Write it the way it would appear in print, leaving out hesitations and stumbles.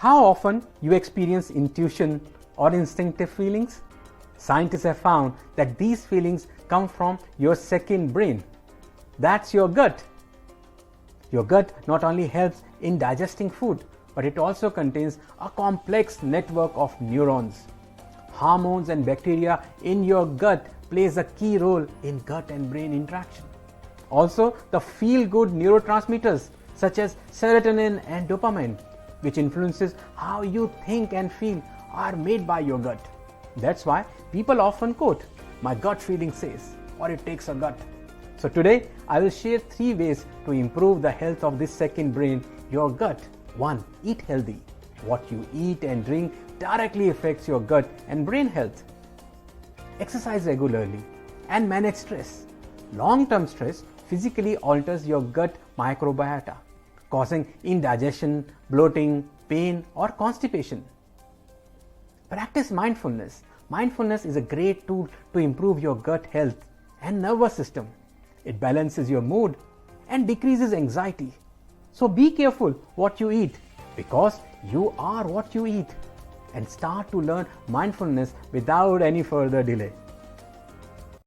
How often you experience intuition or instinctive feelings? Scientists have found that these feelings come from your second brain. That's your gut. Your gut not only helps in digesting food, but it also contains a complex network of neurons. Hormones and bacteria in your gut plays a key role in gut and brain interaction. Also, the feel-good neurotransmitters such as serotonin and dopamine, which influences how you think and feel, are made by your gut. That's why people often quote, "My gut feeling says," or "it takes a gut." So today, I will share 3 ways to improve the health of this second brain, your gut. 1. Eat healthy. What you eat and drink directly affects your gut and brain health. Exercise regularly and manage stress. Long-term stress physically alters your gut microbiota, causing indigestion, bloating, pain, or constipation. Practice mindfulness. Mindfulness is a great tool to improve your gut health and nervous system. It balances your mood and decreases anxiety. So be careful what you eat, because you are what you eat. And start to learn mindfulness without any further delay.